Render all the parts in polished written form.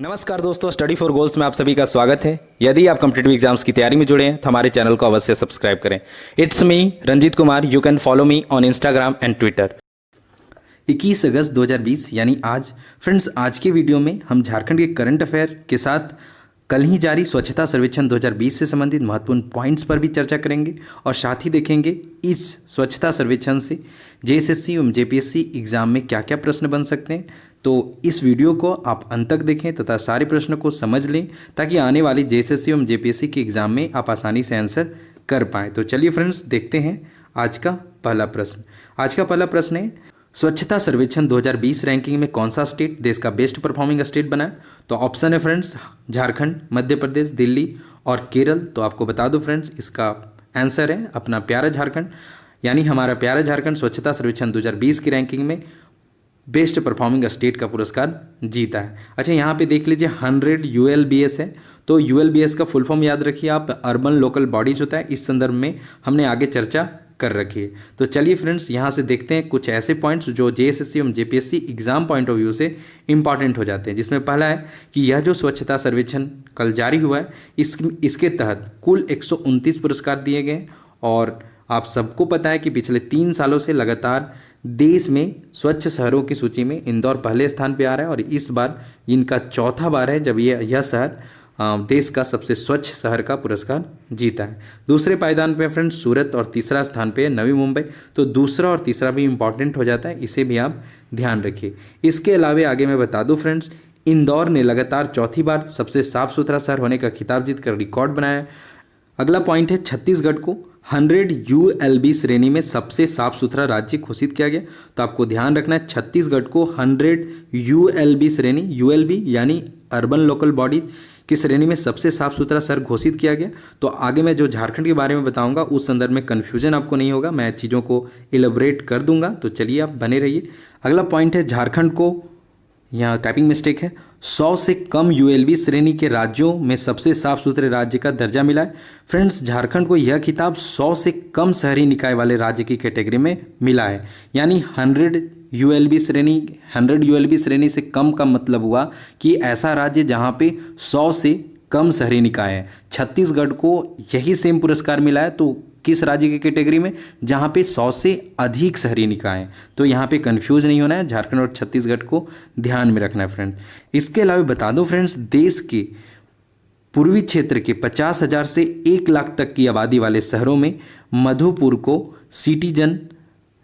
नमस्कार दोस्तों, study for goals में आप सभी का स्वागत है। यदि आप कॉम्पिटिटिव एग्जाम्स की तैयारी में जुड़े हैं तो हमारे चैनल को अवश्य सब्सक्राइब करें। It's me Ranjeet Kumar. You can follow me on Instagram and Twitter. 21 अगस्त 2020 यानी आज फ्रेंड्स, आज के वीडियो में हम झारखंड के करंट अफेयर के साथ कल ही जारी स्वच्छता सर्वेक्षण 2020 से संबंधित महत्वपूर्ण पॉइंट्स पर भी चर्चा करेंगे और साथ ही देखेंगे इस स्वच्छता सर्वेक्षण से जेएसएससी एवं जेपीएससी एग्जाम में क्या क्या प्रश्न बन सकते हैं। तो इस वीडियो को आप अंत तक देखें तथा सारे प्रश्नों को समझ लें ताकि आने वाली जेएसएससी एवं जेपीएससी के एग्जाम में आप आसानी से आंसर कर पाएँ। तो चलिए फ्रेंड्स, देखते हैं आज का पहला प्रश्न। आज का पहला प्रश्न है, स्वच्छता सर्वेक्षण 2020 रैंकिंग में कौन सा स्टेट देश का बेस्ट परफॉर्मिंग स्टेट बना है? तो ऑप्शन है फ्रेंड्स झारखंड, मध्य प्रदेश, दिल्ली और केरल। तो आपको बता दो फ्रेंड्स, इसका आंसर है अपना प्यारा झारखंड, यानी हमारा प्यारा झारखंड स्वच्छता सर्वेक्षण 2020 की रैंकिंग में बेस्ट परफॉर्मिंग स्टेट का पुरस्कार जीता है। अच्छा, यहाँ पे देख लीजिए 100 ULBS है। तो ULBS का फुल फॉर्म याद रखिए आप, अर्बन लोकल बॉडीज होता है। इस संदर्भ में हमने आगे चर्चा कर रखी है। तो चलिए फ्रेंड्स, यहाँ से देखते हैं कुछ ऐसे पॉइंट्स जो जेएसएससी एवं JPSC exam point of view से इंपॉर्टेंट हो जाते हैं, जिसमें पहला है कि यह जो स्वच्छता सर्वेक्षण कल जारी हुआ है इसके तहत कुल 129 पुरस्कार दिए गए। और आप सबको पता है कि पिछले 3 सालों से लगातार देश में स्वच्छ शहरों की सूची में इंदौर पहले स्थान पे आ रहा है और इस बार इनका चौथा बार है जब यह शहर देश का सबसे स्वच्छ शहर का पुरस्कार जीता है। दूसरे पायदान पे फ्रेंड्स सूरत और तीसरा स्थान पे है नवी मुंबई। तो दूसरा और तीसरा भी इंपॉर्टेंट हो जाता है, इसे भी आप ध्यान रखिए। इसके अलावा आगे मैं बता दूं फ्रेंड्स, इंदौर ने लगातार चौथी बार सबसे साफ सुथरा शहर होने का खिताब जीतकर रिकॉर्ड बनाया है। अगला पॉइंट है, छत्तीसगढ़ को 100 ULB श्रेणी में सबसे साफ सुथरा राज्य घोषित किया गया। तो आपको ध्यान रखना है, छत्तीसगढ़ को 100 ULB श्रेणी, ULB यानी अर्बन लोकल बॉडी की श्रेणी में सबसे साफ सुथरा शहर घोषित किया गया। तो आगे मैं जो झारखंड के बारे में बताऊंगा उस संदर्भ में कन्फ्यूजन आपको नहीं होगा, मैं चीज़ों को इलेबोरेट कर दूंगा। तो चलिए आप बने रहिए। अगला पॉइंट है, झारखंड को, यहाँ टाइपिंग मिस्टेक है, 100 से कम ULB श्रेणी के राज्यों में सबसे साफ सुथरे राज्य का दर्जा मिला है। फ्रेंड्स, झारखंड को यह खिताब 100 से कम शहरी निकाय वाले राज्य की कैटेगरी में मिला है, यानी 100 ULB श्रेणी से कम का मतलब हुआ कि ऐसा राज्य जहाँ पे 100 से कम शहरी निकाय है। छत्तीसगढ़ को यही सेम पुरस्कार मिला है, तो किस राज्य की कैटेगरी में? जहाँ पे 100 से अधिक शहरी निकाय हैं। तो यहाँ पे कंफ्यूज नहीं होना है, झारखंड और छत्तीसगढ़ को ध्यान में रखना है फ्रेंड्स। इसके अलावा बता दो फ्रेंड्स, देश के पूर्वी क्षेत्र के 50,000 से 1 लाख तक की आबादी वाले शहरों में मधुपुर को सिटीजन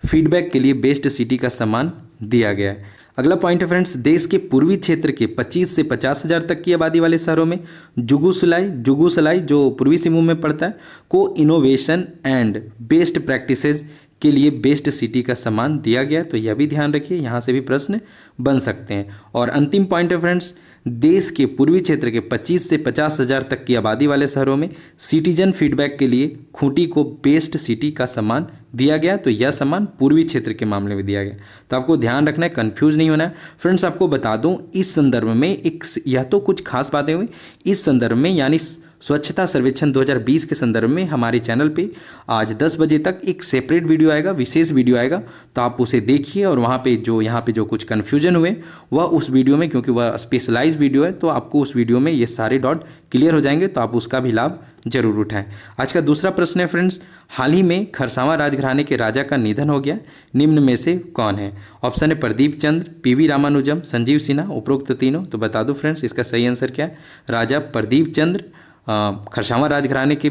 फीडबैक के लिए बेस्ट सिटी का सम्मान दिया गया है। अगला पॉइंट है फ्रेंड्स, देश के पूर्वी क्षेत्र के 25 से 50,000 तक की आबादी वाले शहरों में जुगुसलाई जो पूर्वी सिंहभूम में पड़ता है को इनोवेशन एंड बेस्ट प्रैक्टिसेज के लिए बेस्ट सिटी का सम्मान दिया गया। तो यह भी ध्यान रखिए, यहाँ से भी प्रश्न बन सकते हैं। और अंतिम पॉइंट है फ्रेंड्स, देश के पूर्वी क्षेत्र के 25 से 50,000 तक की आबादी वाले शहरों में सिटीजन फीडबैक के लिए खूंटी को बेस्ट सिटी का सम्मान दिया गया। तो यह सम्मान पूर्वी क्षेत्र के मामले में दिया गया। तो आपको ध्यान रखना है, कंफ्यूज नहीं होना है फ्रेंड्स। आपको बता दूं, इस संदर्भ में यह तो कुछ खास बातें हुई इस संदर्भ में, यानी स्वच्छता सर्वेक्षण 2020 के संदर्भ में हमारे चैनल पे आज 10 बजे तक एक सेपरेट वीडियो आएगा, विशेष वीडियो आएगा। तो आप उसे देखिए और वहाँ पे जो कुछ कन्फ्यूजन हुए वह उस वीडियो में, क्योंकि वह स्पेशलाइज वीडियो है, तो आपको उस वीडियो में ये सारे डॉट क्लियर हो जाएंगे। तो आप उसका भी लाभ जरूर उठाएं। आज का दूसरा प्रश्न है फ्रेंड्स, हाल ही में खरसावां राजघराने के राजा का निधन हो गया, निम्न में से कौन है? ऑप्शन है प्रदीप चंद्र, PV रामानुजम, संजीव सिन्हा, उपरोक्त तीनों। तो बता दो फ्रेंड्स, इसका सही आंसर क्या है? राजा प्रदीप चंद्र खरसावां राजघराने के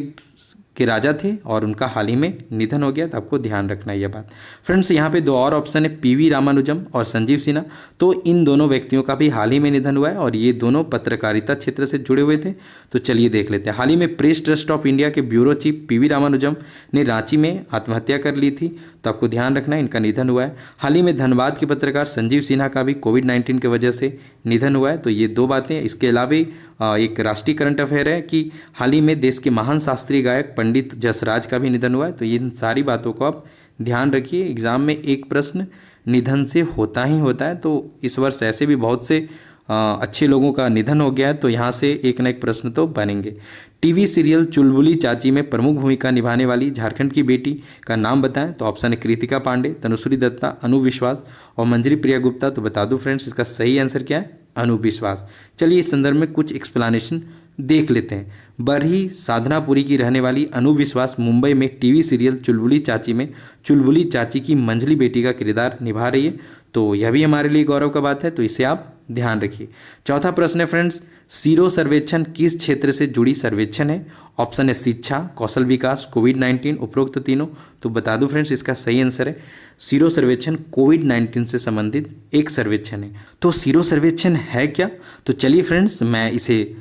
राजा थे और उनका हाल ही में निधन हो गया। तो आपको ध्यान रखना है यह बात फ्रेंड्स। यहाँ पे 2 और ऑप्शन है, PV रामानुजम और संजीव सिन्हा। तो इन दोनों व्यक्तियों का भी हाल ही में निधन हुआ है और ये दोनों पत्रकारिता क्षेत्र से जुड़े हुए थे। तो चलिए देख लेते हैं। हाल ही में प्रेस ट्रस्ट ऑफ इंडिया के ब्यूरो चीफ PV रामानुजम ने रांची में आत्महत्या कर ली थी। तो आपको ध्यान रखना है, इनका निधन हुआ है। हाल ही में धनबाद के पत्रकार संजीव सिन्हा का भी कोविड-19 की वजह से निधन हुआ है। तो ये 2 बातें। इसके अलावा एक राष्ट्रीय करंट अफेयर है कि हाल ही में देश के महान शास्त्रीय गायक पंडित जसराज का भी निधन हुआ है। तो इन सारी बातों को आप ध्यान रखिए। एग्जाम में एक प्रश्न निधन से होता ही होता है। तो इस वर्ष ऐसे भी बहुत से अच्छे लोगों का निधन हो गया है, तो यहाँ से एक न एक प्रश्न तो बनेंगे। टीवी सीरियल चुलबुली चाची में प्रमुख भूमिका निभाने वाली झारखंड की बेटी का नाम बताएं। तो ऑप्शन है कृतिका पांडे, तनुश्री दत्ता, अनु विश्वास और मंजरी प्रिया गुप्ता। तो बता दूं फ्रेंड्स, इसका सही आंसर क्या है? अनुविश्वास। चलिए इस संदर्भ में कुछ एक्सप्लेनेशन देख लेते हैं। बरही साधनापुरी की रहने वाली अनुविश्वास मुंबई में टीवी सीरियल चुलबुली चाची में चुलबुली चाची की मंझली बेटी का किरदार निभा रही है। तो यह भी हमारे लिए गौरव का बात है, तो इसे आप ध्यान रखिए। चौथा प्रश्न है फ्रेंड्स, सीरो सर्वेक्षण किस क्षेत्र से जुड़ी सर्वेक्षण है? ऑप्शन है शिक्षा, कौशल विकास, कोविड-19, उपरोक्त तीनों। तो बता दूं फ्रेंड्स, इसका सही आंसर है सीरो सर्वेक्षण कोविड-19 से संबंधित एक सर्वेक्षण है। तो सीरो सर्वेक्षण है क्या? तो चलिए फ्रेंड्स मैं इसे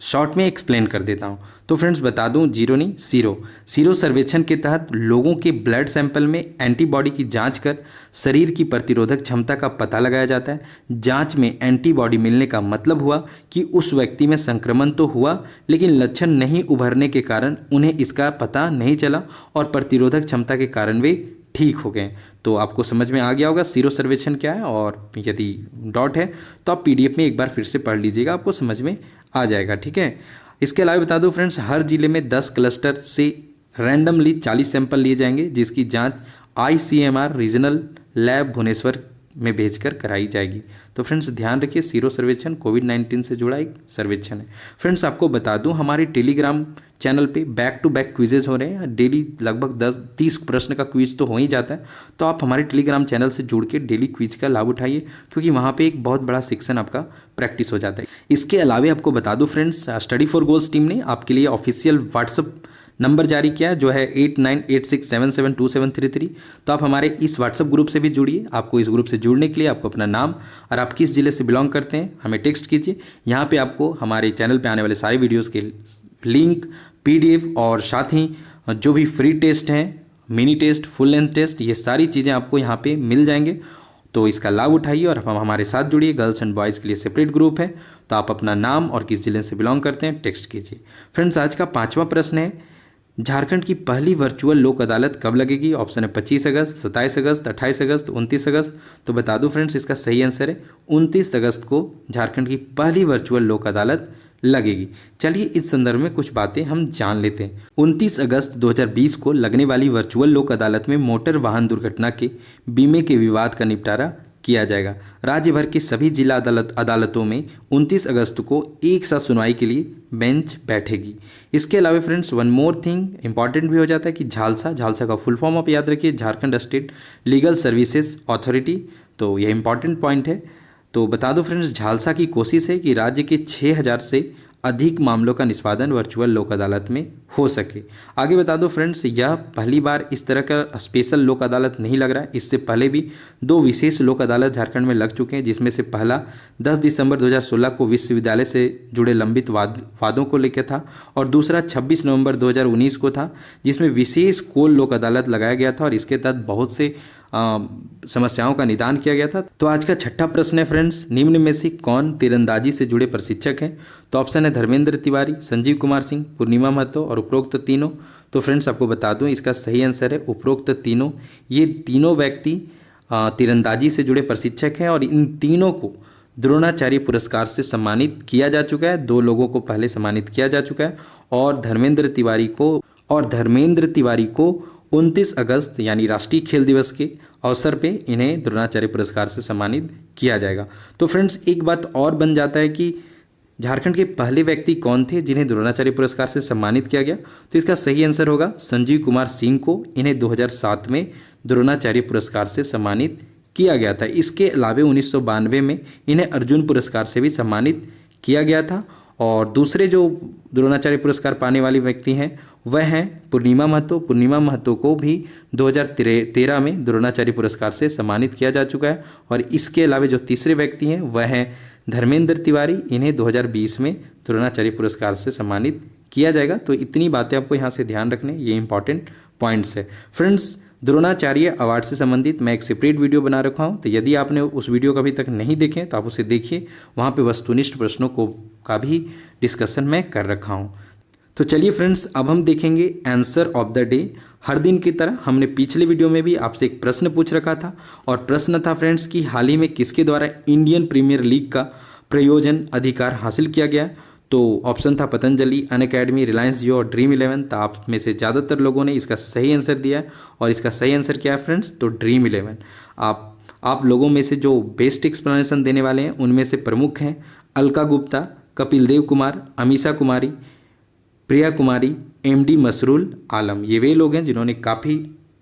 शॉर्ट में एक्सप्लेन कर देता हूँ। तो फ्रेंड्स बता दूं, जीरो नहीं सीरो सर्वेक्षण के तहत लोगों के ब्लड सैंपल में एंटीबॉडी की जांच कर शरीर की प्रतिरोधक क्षमता का पता लगाया जाता है। जांच में एंटीबॉडी मिलने का मतलब हुआ कि उस व्यक्ति में संक्रमण तो हुआ लेकिन लक्षण नहीं उभरने के कारण उन्हें इसका पता नहीं चला और प्रतिरोधक क्षमता के कारण वे ठीक हो गए। तो आपको समझ में आ गया होगा सीरो सर्वेक्षण क्या है, और यदि डाउट है तो आप पीडीएफ में एक बार फिर से पढ़ लीजिएगा, आपको समझ में आ जाएगा। ठीक है, इसके अलावा बता दो फ्रेंड्स, हर जिले में 10 क्लस्टर से रैंडमली 40 सैंपल लिए जाएंगे जिसकी जांच ICMR रीजनल लैब भुवनेश्वर में भेजकर कराई जाएगी। तो फ्रेंड्स ध्यान रखिए, सीरो सर्वेक्षण कोविड-19 से जुड़ा एक सर्वेक्षण है। फ्रेंड्स आपको बता दूं, हमारे टेलीग्राम चैनल पे बैक टू बैक क्विजेज हो रहे हैं। डेली लगभग 10-30 प्रश्न का क्विज तो हो ही जाता है। तो आप हमारे टेलीग्राम चैनल से जुड़ के डेली क्विज का लाभ उठाइए, क्योंकि वहाँ पे एक बहुत बड़ा सेक्शन आपका प्रैक्टिस हो जाता है। इसके अलावा आपको बता दूं friends, study for goals team ने आपके लिए ऑफिशियल व्हाट्सअप नंबर जारी किया है, जो है 8986772733। तो आप हमारे इस व्हाट्सअप ग्रुप से भी जुड़िए। आपको इस ग्रुप से जुड़ने के लिए आपको अपना नाम और आप किस जिले से बिलोंग करते हैं हमें टेक्स्ट कीजिए। यहाँ पे आपको हमारे चैनल पे आने वाले सारे वीडियोस के लिंक, PDF और साथ ही जो भी फ्री टेस्ट हैं, mini test, full length test, ये सारी चीज़ें आपको यहाँ पे मिल जाएंगे। तो इसका लाभ उठाइए और हम हमारे साथ जुड़िए। गर्ल्स एंड बॉयज़ के लिए सेपरेट ग्रुप है, तो आप अपना नाम और किस जिले से बिलोंग करते हैं टेक्स्ट कीजिए। फ्रेंड्स आज का 5वां प्रश्न है, झारखंड की पहली वर्चुअल लोक अदालत कब लगेगी? ऑप्शन है 25 अगस्त, 27 अगस्त, 28 अगस्त, 29 अगस्त। तो बता दूं फ्रेंड्स, इसका सही आंसर है 29 अगस्त को झारखंड की पहली वर्चुअल लोक अदालत लगेगी। चलिए इस संदर्भ में कुछ बातें हम जान लेते हैं। 29 अगस्त 2020 को लगने वाली वर्चुअल लोक अदालत में मोटर वाहन दुर्घटना के बीमे के विवाद का निपटारा किया जाएगा। राज्य भर के सभी जिला अदालतों में 29 अगस्त को एक साथ सुनवाई के लिए बेंच बैठेगी। इसके अलावा friends one more thing important भी हो जाता है कि झालसा का फुल फॉर्म आप याद रखिए, Jharkhand state legal services authority. तो यह इंपॉर्टेंट पॉइंट है। तो बता दो फ्रेंड्स, झालसा की कोशिश है कि राज्य के 6000 से अधिक मामलों का निष्पादन वर्चुअल लोक अदालत में हो सके। आगे बता दो फ्रेंड्स, यह पहली बार इस तरह का स्पेशल लोक अदालत नहीं लग रहा है। इससे पहले भी 2 विशेष लोक अदालत झारखंड में लग चुके हैं, जिसमें से पहला 10 दिसंबर 2016 को विश्वविद्यालय से जुड़े लंबित वादों को लेकर था और दूसरा 26 नवंबर 2019 को था, जिसमें विशेष कोल लोक अदालत लगाया गया था और इसके तहत बहुत से समस्याओं का निदान किया गया था। तो आज का 6ठा प्रश्न है फ्रेंड्स, निम्न में से कौन तीरंदाजी से जुड़े प्रशिक्षक हैं? तो ऑप्शन है धर्मेंद्र तिवारी, संजीव कुमार सिंह, पूर्णिमा महतो और उपरोक्त तीनों। तो फ्रेंड्स आपको बता दूं, इसका सही आंसर है उपरोक्त तीनों। ये तीनों व्यक्ति तीरंदाजी से जुड़े प्रशिक्षक हैं और इन तीनों को द्रोणाचार्य पुरस्कार से सम्मानित किया जा चुका है। 2 लोगों को पहले सम्मानित किया जा चुका है और धर्मेंद्र तिवारी को 29 अगस्त यानी राष्ट्रीय खेल दिवस के अवसर पे इन्हें द्रोणाचार्य पुरस्कार से सम्मानित किया जाएगा। तो फ्रेंड्स एक बात और बन जाता है कि झारखंड के पहले व्यक्ति कौन थे जिन्हें द्रोणाचार्य पुरस्कार से सम्मानित किया गया? तो इसका सही आंसर होगा संजीव कुमार सिंह को। इन्हें 2007 में द्रोणाचार्य पुरस्कार से सम्मानित किया गया था। इसके अलावा 1992 में इन्हें अर्जुन पुरस्कार से भी सम्मानित किया गया था। और दूसरे जो द्रोणाचार्य पुरस्कार पाने वाले व्यक्ति हैं वह हैं पूर्णिमा महतो। पूर्णिमा महतो को भी 2013 में द्रोणाचार्य पुरस्कार से सम्मानित किया जा चुका है। और इसके अलावा जो तीसरे व्यक्ति हैं वह हैं धर्मेंद्र तिवारी। इन्हें 2020 में द्रोणाचार्य पुरस्कार से सम्मानित किया जाएगा। तो इतनी बातें आपको यहाँ से ध्यान रखने, ये इंपॉर्टेंट पॉइंट्स है। फ्रेंड्स द्रोणाचार्य अवार्ड से संबंधित मैं एक सेपरेट वीडियो बना रखा हूँ, तो यदि आपने उस वीडियो को अभी तक नहीं देखे तो आप उसे देखिए। वहाँ पे वस्तुनिष्ठ प्रश्नों का भी डिस्कशन मैं कर रखा हूँ। तो चलिए फ्रेंड्स, अब हम देखेंगे आंसर ऑफ द डे। हर दिन की तरह हमने पिछले वीडियो में भी आपसे एक प्रश्न पूछ रखा था और प्रश्न था फ्रेंड्स कि हाल ही में किसके द्वारा इंडियन प्रीमियर लीग का प्रयोजन अधिकार हासिल किया गया? तो ऑप्शन था पतंजलि, अनअकैडमी, रिलायंस जियो और ड्रीम 11। तो आप में से ज़्यादातर लोगों ने इसका सही आंसर दिया है और इसका सही आंसर क्या है फ्रेंड्स? तो ड्रीम 11। आप आप लोगों में से जो बेस्ट एक्सप्लेनेशन देने वाले हैं उनमें से प्रमुख हैं अलका गुप्ता, कपिल देव कुमार, अमीषा कुमारी, प्रिया कुमारी, एमडी मसरूल आलम। ये वे लोग हैं जिन्होंने काफ़ी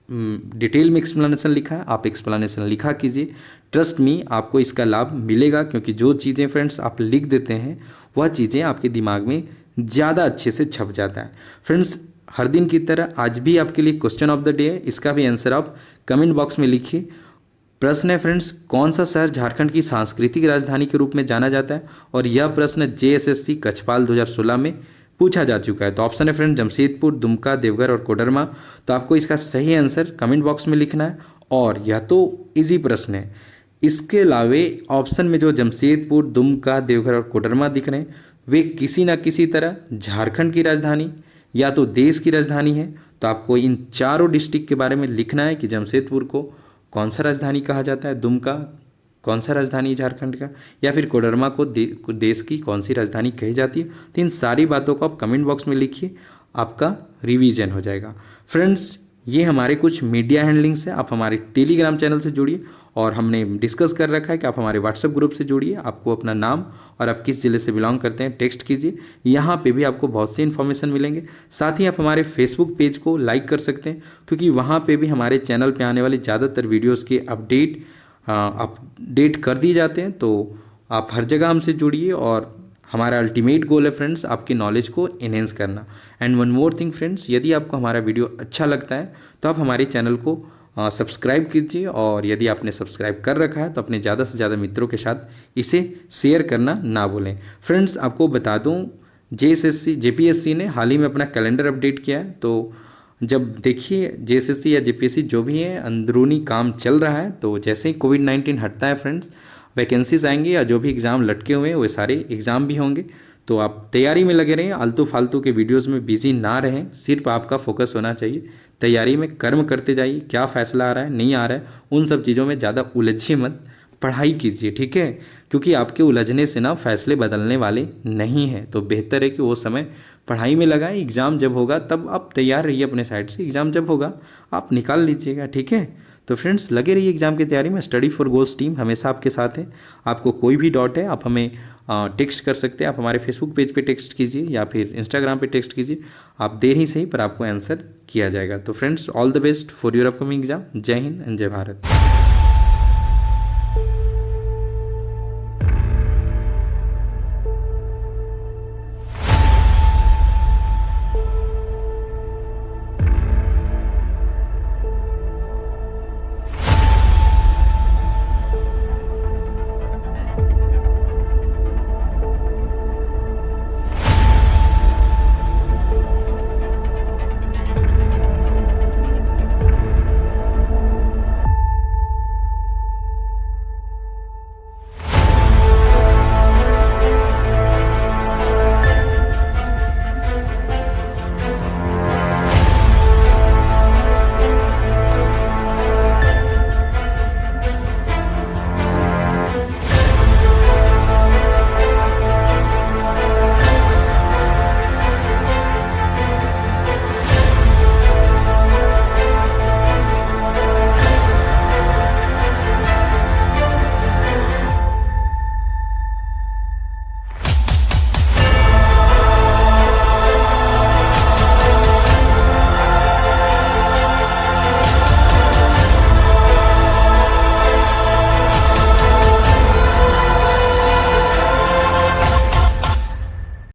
डिटेल में एक्सप्लेनेशन लिखा है। आप एक्सप्लेनेशन लिखा कीजिए, ट्रस्ट मी आपको इसका लाभ मिलेगा, क्योंकि जो चीज़ें फ्रेंड्स आप लिख देते हैं वह चीज़ें आपके दिमाग में ज़्यादा अच्छे से छप जाता है। फ्रेंड्स हर दिन की तरह आज भी आपके लिए क्वेश्चन ऑफ द डे है, इसका भी आंसर आप कमेंट बॉक्स में लिखिए। प्रश्न है फ्रेंड्स, कौन सा शहर झारखंड की सांस्कृतिक राजधानी के रूप में जाना जाता है? और यह प्रश्न JSSC कक्षपाल 2016 में पूछा जा चुका है। तो ऑप्शन है फ्रेंड जमशेदपुर, दुमका, देवघर और कोडरमा। तो आपको इसका सही आंसर कमेंट बॉक्स में लिखना है, और यह तो इजी प्रश्न है। इसके अलावे ऑप्शन में जो जमशेदपुर, दुमका, देवघर और कोडरमा दिख रहे हैं वे किसी न किसी तरह झारखंड की राजधानी या तो देश की राजधानी है। तो आपको इन चारों डिस्ट्रिक्ट के बारे में लिखना है कि जमशेदपुर को कौन सा राजधानी कहा जाता है, दुमका कौन सा राजधानी है झारखंड का, या फिर कोडरमा को देश की कौन सी राजधानी कही जाती है। तो इन सारी बातों को आप कमेंट बॉक्स में लिखिए, आपका रिवीजन हो जाएगा। फ्रेंड्स ये हमारे कुछ मीडिया हैंडलिंग्स है। आप हमारे टेलीग्राम चैनल से जुड़िए, और हमने डिस्कस कर रखा है कि आप हमारे व्हाट्सएप ग्रुप से जुड़िए। आपको अपना नाम और आप किस ज़िले से बिलोंग करते हैं टेक्स्ट कीजिए, यहाँ पे भी आपको बहुत सी इन्फॉर्मेशन मिलेंगे। साथ ही आप हमारे फेसबुक पेज को लाइक कर सकते हैं, क्योंकि वहाँ पे भी हमारे चैनल पे आने वाली ज़्यादातर वीडियोज़ के अपडेट कर दिए जाते हैं। तो आप हर जगह हमसे जुड़िए, और हमारा अल्टीमेट गोल है फ्रेंड्स आपकी नॉलेज को इनहेंस करना। And one more thing friends, यदि आपको हमारा वीडियो अच्छा लगता है तो आप हमारे चैनल को सब्सक्राइब कीजिए, और यदि आपने सब्सक्राइब कर रखा है तो अपने ज़्यादा से ज़्यादा मित्रों के साथ इसे शेयर करना ना भूलें। फ्रेंड्स आपको बता दूं, JPSC ने हाल ही में अपना कैलेंडर अपडेट किया है। तो जब देखिए JSSC या JPSC जो भी है अंदरूनी काम चल रहा है, तो जैसे ही कोविड-19 हटता है फ्रेंड्स वैकेंसीज आएंगी, या जो भी एग्ज़ाम लटके हुए हैं वो सारे एग्ज़ाम भी होंगे। तो आप तैयारी में लगे रहें, आलतू फालतू के वीडियोस में बिजी ना रहें। सिर्फ आपका फोकस होना चाहिए तैयारी में, कर्म करते जाइए। क्या फ़ैसला आ रहा है नहीं आ रहा है उन सब चीज़ों में ज़्यादा उलझिए मत, पढ़ाई कीजिए, ठीक है। क्योंकि आपके उलझने से ना फैसले बदलने वाले नहीं हैं। तो बेहतर है कि वो समय पढ़ाई में लगाएं। एग्ज़ाम जब होगा तब आप तैयार रहिए अपने साइड से, एग्ज़ाम जब होगा आप निकाल लीजिएगा, ठीक है। तो फ्रेंड्स लगे रहिए एग्जाम की तैयारी में। स्टडी फॉर गोल्स टीम हमेशा आपके साथ है। आपको कोई भी डाउट है आप हमें टेक्स्ट कर सकते हैं। आप हमारे फेसबुक पेज पे टेक्स्ट कीजिए या फिर इंस्टाग्राम पे टेक्स्ट कीजिए। आप देर ही सही पर आपको आंसर किया जाएगा। तो friends all the best for your upcoming exam. जय हिंद एंड जय भारत।